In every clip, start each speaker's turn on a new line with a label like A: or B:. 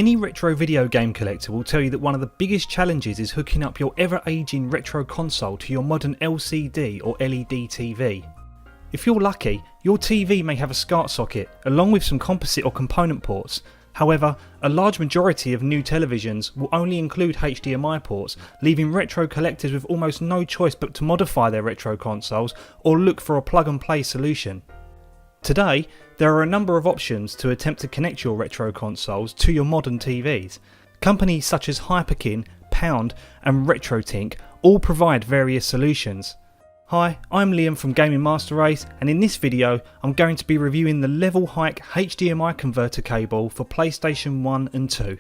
A: Any retro video game collector will tell you that one of the biggest challenges is hooking up your ever-aging retro console to your modern LCD or LED TV. If you're lucky, your TV may have a SCART socket along with some composite or component ports. However, a large majority of new televisions will only include HDMI ports, leaving retro collectors with almost no choice but to modify their retro consoles or look for a plug-and-play solution. Today, there are a number of options to attempt to connect your retro consoles to your modern TVs. Companies such as Hyperkin, Pound and RetroTink all provide various solutions. Hi, I'm Liam from Gaming Master Race, and in this video I'm going to be reviewing the level hike HDMI converter cable for PlayStation 1 and 2.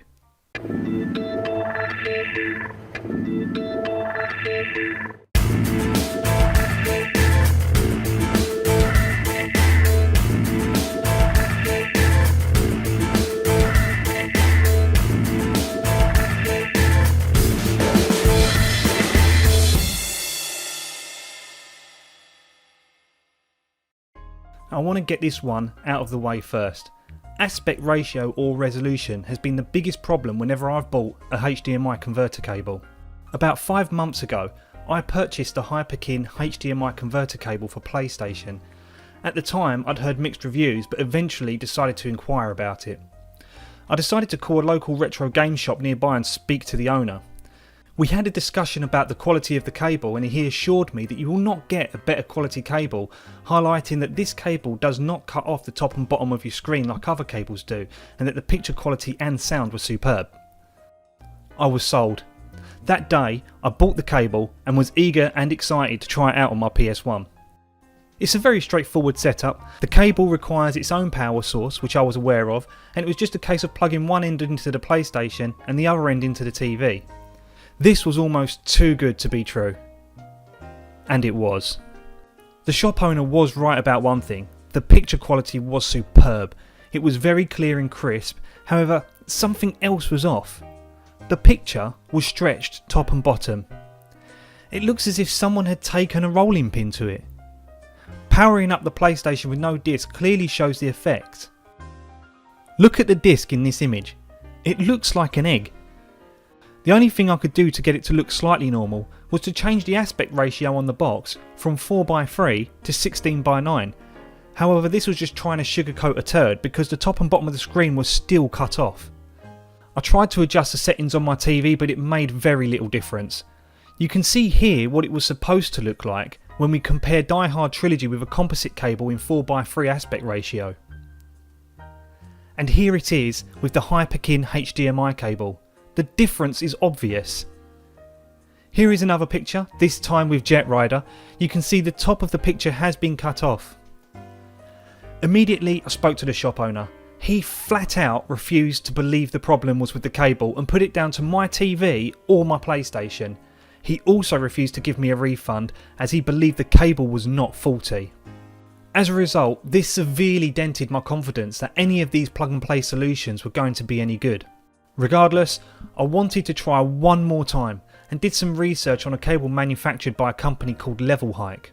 A: I want to get this one out of the way first. Aspect ratio or resolution has been the biggest problem whenever I've bought a HDMI converter cable. About 5 months ago, I purchased a Hyperkin HDMI converter cable for PlayStation. At the time I'd heard mixed reviews, but eventually decided to inquire about it. I decided to call a local retro game shop nearby and speak to the owner. We had a discussion about the quality of the cable, and he assured me that you will not get a better quality cable, highlighting that this cable does not cut off the top and bottom of your screen like other cables do, and that the picture quality and sound were superb. I was sold. That day I bought the cable and was eager and excited to try it out on my PS1. It's a very straightforward setup. The cable requires its own power source, which I was aware of, and it was just a case of plugging one end into the PlayStation and the other end into the TV. This was almost too good to be true. And it was. The shop owner was right about one thing: the picture quality was superb. It was very clear and crisp, however something else was off. The picture was stretched top and bottom. It looks as if someone had taken a rolling pin to it. Powering up the PlayStation with no disc clearly shows the effect. Look at the disc in this image. It looks like an egg. The only thing I could do to get it to look slightly normal was to change the aspect ratio on the box from 4:3 to 16:9. However, this was just trying to sugarcoat a turd because the top and bottom of the screen was still cut off. I tried to adjust the settings on my TV, but it made very little difference. You can see here what it was supposed to look like when we compare Die Hard Trilogy with a composite cable in 4:3 aspect ratio. And here it is with the Hyperkin HDMI cable. The difference is obvious. Here is another picture, this time with Jetrider. You can see the top of the picture has been cut off. Immediately I spoke to the shop owner. He flat out refused to believe the problem was with the cable and put it down to my TV or my PlayStation. He also refused to give me a refund as he believed the cable was not faulty. As a result, this severely dented my confidence that any of these plug and play solutions were going to be any good. Regardless, I wanted to try one more time and did some research on a cable manufactured by a company called Level Hike.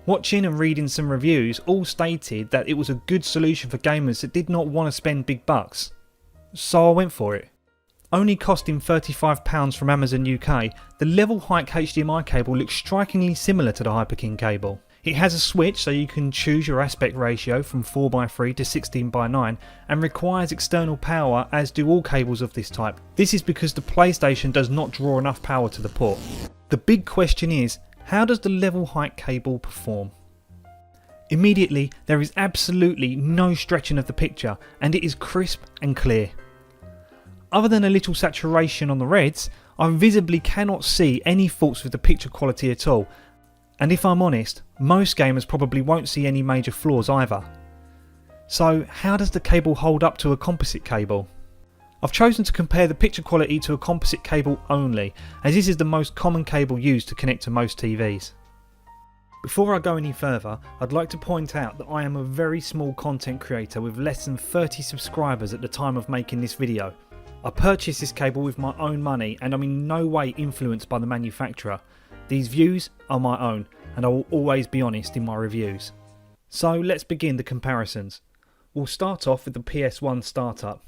A: Watching and reading some reviews all stated that it was a good solution for gamers that did not want to spend big bucks. So I went for it. Only costing £35 from Amazon UK, the Level Hike HDMI cable looks strikingly similar to the Hyperkin cable. It has a switch so you can choose your aspect ratio from 4:3 to 16:9 and requires external power, as do all cables of this type. This is because the PlayStation does not draw enough power to the port. The big question is, how does the Level Hike cable perform? Immediately there is absolutely no stretching of the picture and it is crisp and clear. Other than a little saturation on the reds, I visibly cannot see any faults with the picture quality at all. And if I'm honest, most gamers probably won't see any major flaws either. So how does the cable hold up to a composite cable? I've chosen to compare the picture quality to a composite cable only, as this is the most common cable used to connect to most TVs. Before I go any further, I'd like to point out that I am a very small content creator with less than 30 subscribers at the time of making this video. I purchased this cable with my own money and I'm in no way influenced by the manufacturer. These views are my own and I will always be honest in my reviews. So let's begin the comparisons. We'll start off with the PS1 Startup.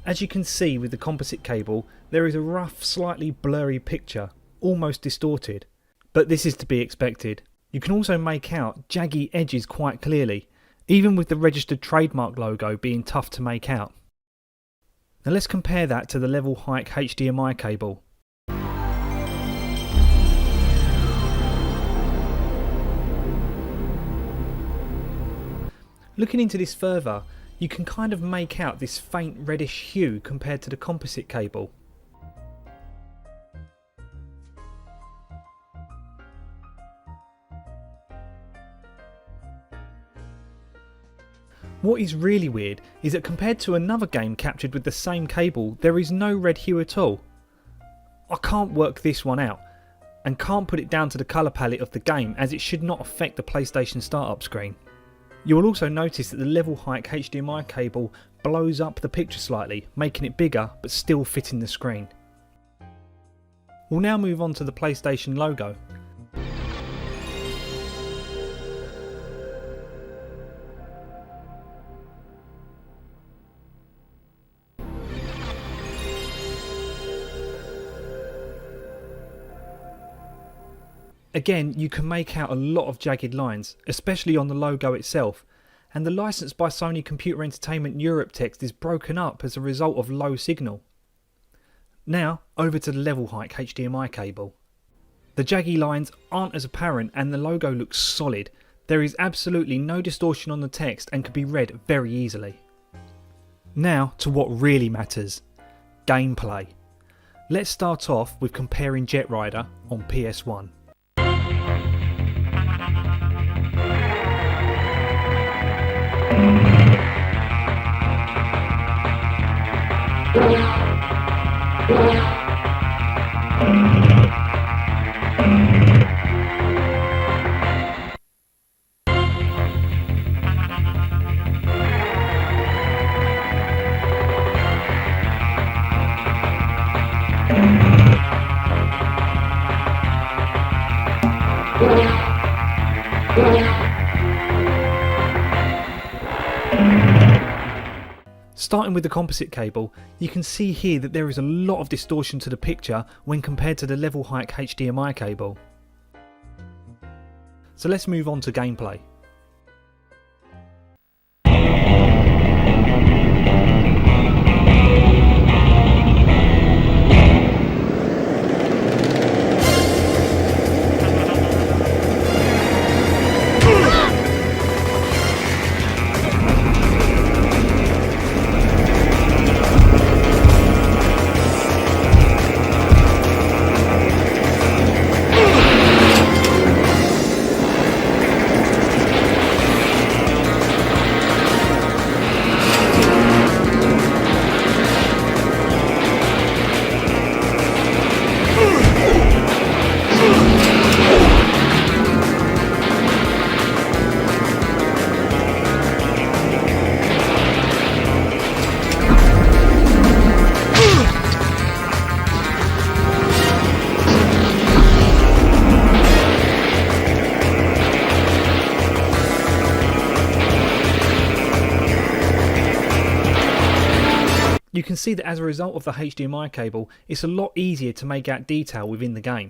A: As you can see with the composite cable, there is a rough, slightly blurry picture, almost distorted. But this is to be expected. You can also make out jaggy edges quite clearly, even with the registered trademark logo being tough to make out. Now let's compare that to the level height HDMI cable. Looking into this further, you can kind of make out this faint reddish hue compared to the composite cable. What is really weird is that compared to another game captured with the same cable, there is no red hue at all. I can't work this one out, and can't put it down to the colour palette of the game, as it should not affect the PlayStation Startup screen. You will also notice that the level height HDMI cable blows up the picture slightly, making it bigger but still fitting the screen. We'll now move on to the PlayStation logo. Again, you can make out a lot of jagged lines, especially on the logo itself, and the license by Sony Computer Entertainment Europe text is broken up as a result of low signal. Now, over to the level height HDMI cable. The jaggy lines aren't as apparent and the logo looks solid. There is absolutely no distortion on the text and can be read very easily. Now to what really matters, gameplay. Let's start off with comparing Jetrider on PS1. Starting with the composite cable, you can see here that there is a lot of distortion to the picture when compared to the level height HDMI cable. So let's move on to gameplay. You can see that as a result of the HDMI cable, it's a lot easier to make out detail within the game.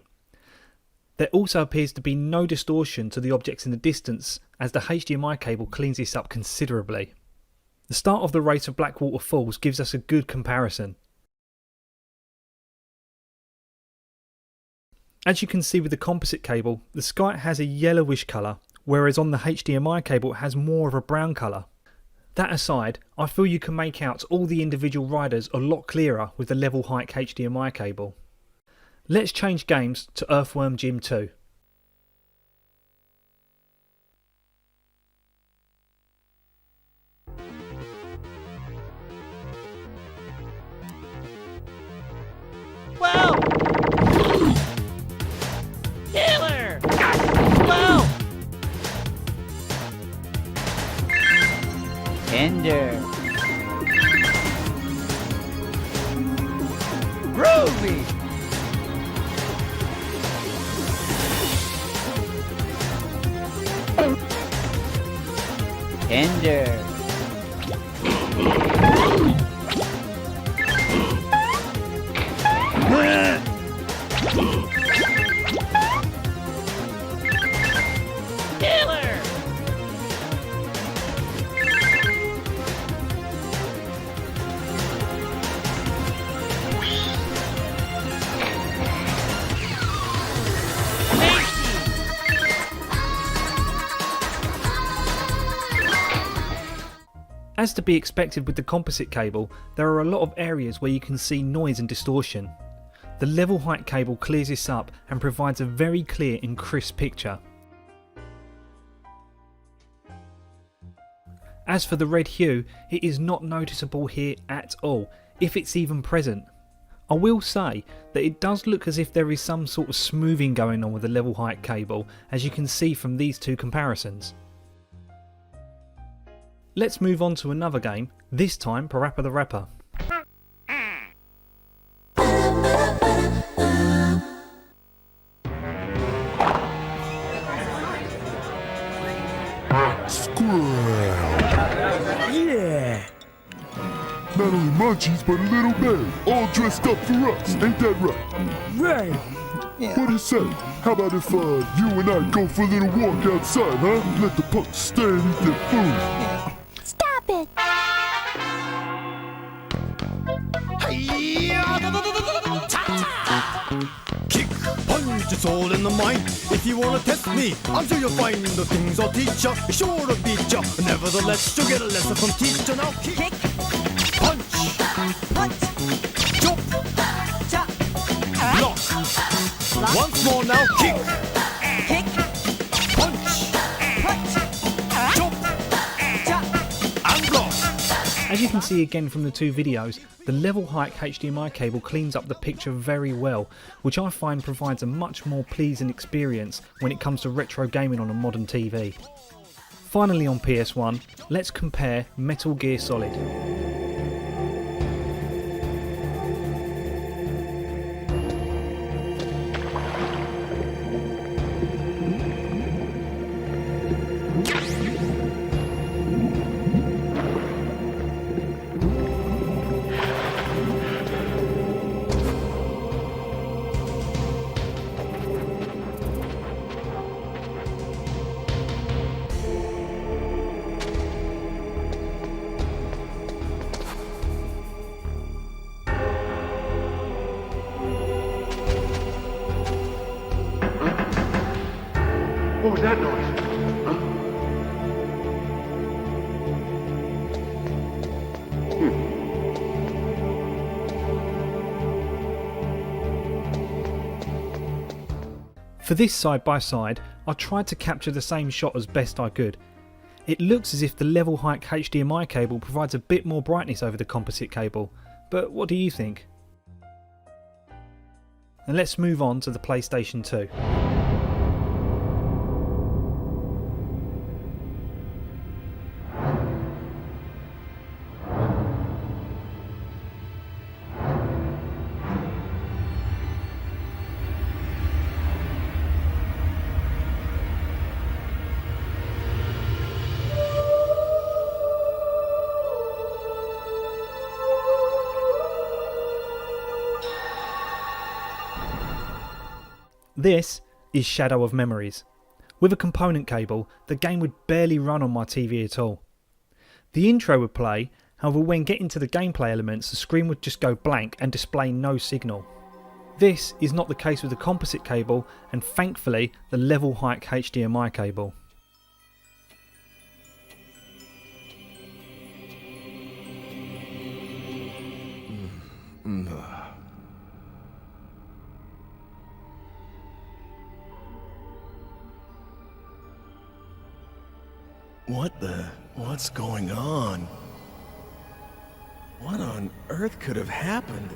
A: There also appears to be no distortion to the objects in the distance, as the HDMI cable cleans this up considerably. The start of the race of Blackwater Falls gives us a good comparison. As you can see with the composite cable, the sky has a yellowish colour, whereas on the HDMI cable it has more of a brown colour. That aside, I feel you can make out all the individual riders a lot clearer with the level height HDMI cable. Let's change games to Earthworm Jim 2.
B: Whoa! Killer! Whoa! Tender. Groovy! Tender.
A: As to be expected with the composite cable, there are a lot of areas where you can see noise and distortion. The level height cable clears this up and provides a very clear and crisp picture. As for the red hue, it is not noticeable here at all, if it's even present. I will say that it does look as if there is some sort of smoothing going on with the level height cable, as you can see from these two comparisons. Let's move on to another game, this time Parappa the Rapper.
C: Yeah! Not only munchies, but a little bear, all dressed up for us, ain't that right?
B: Right.
C: What do you say? How about if you and I go for a little walk outside, huh? Let the punks stay and eat their food.
D: Stop it!
E: Kick, punch, it's all in the mind. If you wanna test me, I'm sure you'll find the things I'll teach ya. Sure to beat ya. Nevertheless, you'll get a lesson from teacher. Now kick, punch, jump, block. Once more now, kick, punch, jump, and block.
A: As you can see again from the two videos, the level height HDMI cable cleans up the picture very well, which I find provides a much more pleasing experience when it comes to retro gaming on a modern TV. Finally on PS1, let's compare Metal Gear Solid.
C: What was that noise? Huh?
A: For this side by side, I tried to capture the same shot as best I could. It looks as if the level height HDMI cable provides a bit more brightness over the composite cable, but what do you think? And let's move on to the PlayStation 2. This is Shadow of Memories. With a component cable, the game would barely run on my TV at all. The intro would play, however when getting to the gameplay elements the screen would just go blank and display no signal. This is not the case with the composite cable and thankfully the level height HDMI cable.
E: What's going on? What on earth could have happened?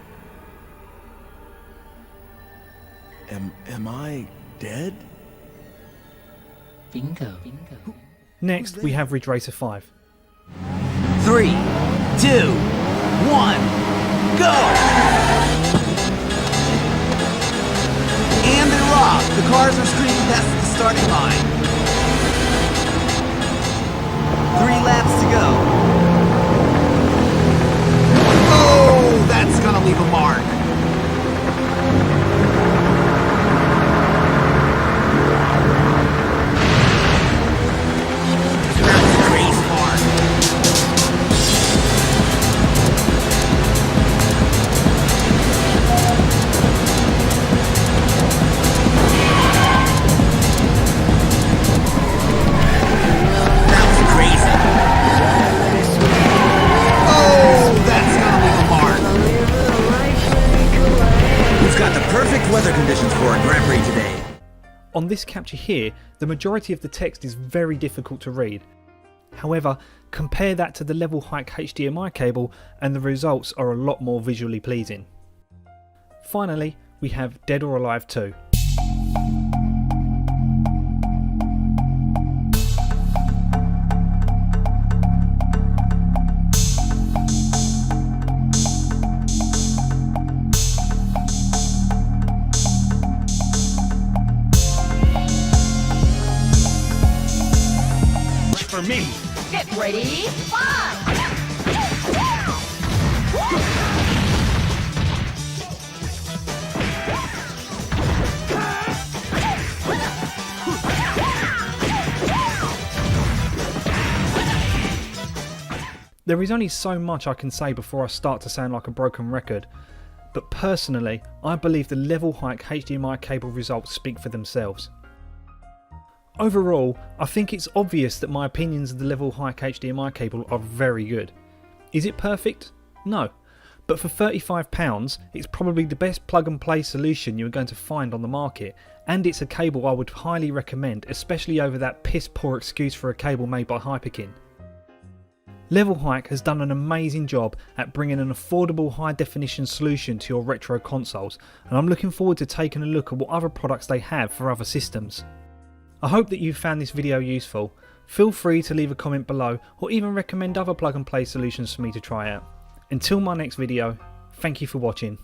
E: Am I dead?
B: Bingo.
A: Next we have Ridge Racer 5.
B: 3, 2, 1, go!
F: And they rock! The cars are screaming past the starting line. 3 laps to go. Oh, that's gonna leave a mark. That's a crazy mark. That was crazy. got the perfect weather conditions for a Grand Prix today.
A: On this capture here, the majority of the text is very difficult to read. However, compare that to the level hike HDMI cable and the results are a lot more visually pleasing. Finally, we have Dead or Alive 2.
F: For me.
D: Get ready, fire!
A: There is only so much I can say before I start to sound like a broken record, but personally I believe the level hike HDMI cable results speak for themselves. Overall, I think it's obvious that my opinions of the level hike HDMI cable are very good. Is it perfect? No. But for £35, it's probably the best plug and play solution you're going to find on the market, and it's a cable I would highly recommend, especially over that piss poor excuse for a cable made by Hyperkin. Level Hike has done an amazing job at bringing an affordable high definition solution to your retro consoles, and I'm looking forward to taking a look at what other products they have for other systems. I hope that you found this video useful. Feel free to leave a comment below or even recommend other plug and play solutions for me to try out. Until my next video, thank you for watching.